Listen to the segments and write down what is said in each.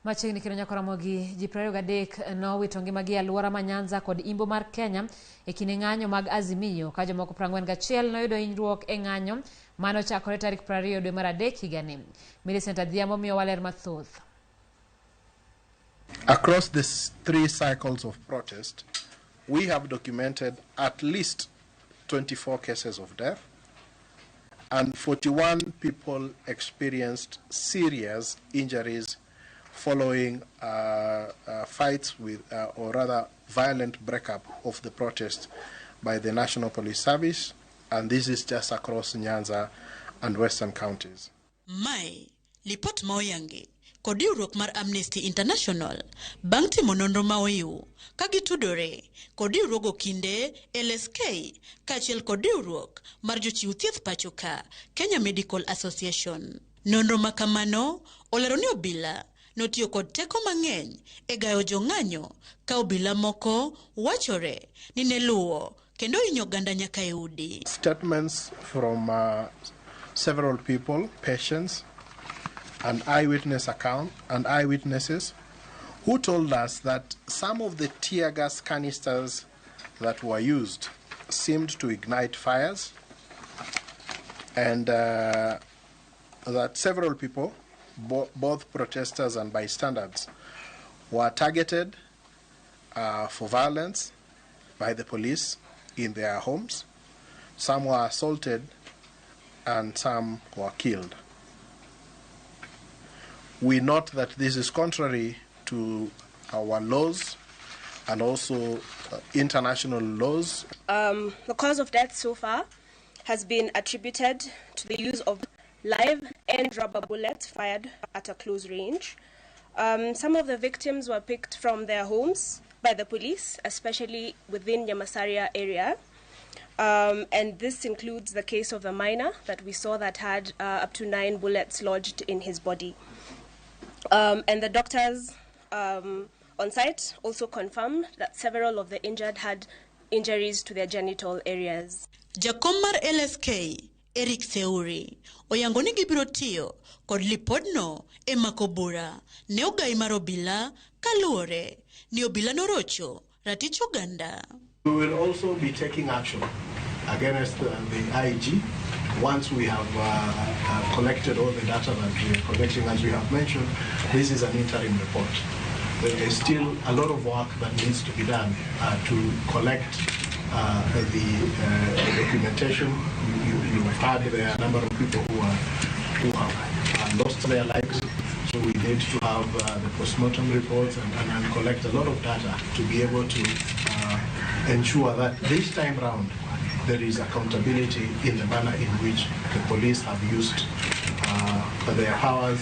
Machiegni kino nyako Ramogi ji 23 nowito ngimagi aluora ma Nyanza kod Imbo mar Kenya e kinde ng'anyo mag Azimio ka jomoko 41 noyudo hinyruok e ng'anyo mano chakore tarik 20 dwe mar adek higani. Azimio miyo waler mathoth. Across the 3 cycles of protest, we have documented at least 24 cases of death, and 41 people experienced serious injuries following fights with, or rather violent breakup of the protest by the National Police Service, and this is just across Nyanza and Western counties. Mai, lipot maoyangi, kodi urok mar Amnesty International, bang' timo nonro maoyu, kagitudore, kodi urogo kinde, LSK, kachiel kodi urok, mar jochiw thieth pachoka, Kenya Medical Association. Nonro makamano, olero ni obila, notiyo kod teko mang'eny e gayo jong'anyo ka obila moko wachore ni ne luwo kendo hinyo ganda nyaka e udi. Statements from several people, patients, and eyewitnesses who told us that some of the tear gas canisters that were used seemed to ignite fires, and that several people, both protesters and bystanders, were targeted for violence by the police in their homes. Some were assaulted and some were killed. We note that this is contrary to our laws and also international laws. The cause of death so far has been attributed to the use of live and rubber bullets fired at a close range. Some of the victims were picked from their homes by the police, especially within Nyamasaria area. And this includes the case of the miner that we saw that had up to 9 bullets lodged in his body. And the doctors on site also confirmed that several of the injured had injuries to their genital areas. Jakomar LSK Eric Theuri oyangoni gibiro tiyo kod lipodno e makobura ne ogai mar obila kaluore ni obila norocho ratich oganda. We will also be taking action against the IG once we have collected all the data that we are collecting. As we have mentioned, this is an interim report. There is still a lot of work that needs to be done to collect the documentation. You've heard there are a number of people who have lost their lives, so we need to have the postmortem reports and collect a lot of data to be able to ensure that this time round there is accountability in the manner in which the police have used their powers.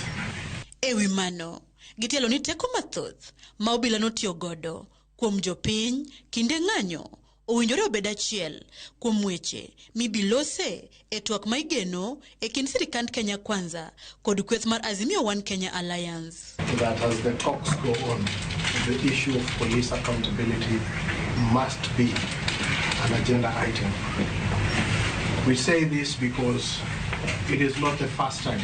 Ewi mano, gitielo ni teko mathoth ma obila notiyo godo kuom jopiny kinde ng'anyo owinjore obed achiel kuom weche mibilose e twak ma igeno e kind sirikand Kenya Kwanza kod kweth mar Azimio One Kenya Alliance. That as the talks go on, the issue of police accountability must be an agenda item. We say this because it is not the first time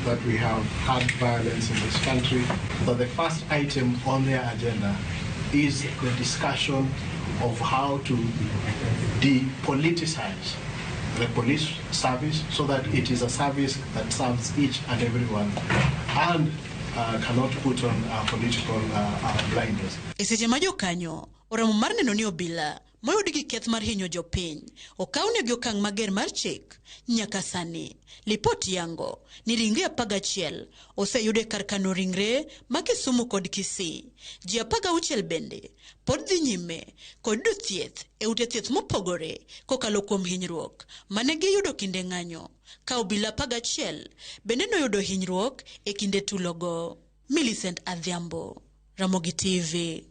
that we have had violence in this country, but the first item on their agenda is the discussion of how to depoliticize the police service so that it is a service that serves each and everyone and cannot put on political blinders. Eseche ma jokanyo oramo mar neno ni obila moyudi gi keth mar hinyo jopiny okawne gi okang' mager mar chik nyaka sani. Lipot yango ni ringre 11 oseyude kar kano ringre ma Kisumu kod Kisii. Ji 16 bende pod dhi nyime kod thieth e ute thieth mopogore kokalo kuom hinyruok mane giyudo kinde ng'anyo ka obila 11 bende noyudo hinyruok e kinde tulogo. Millicent Adhiambo, Ramogi TV.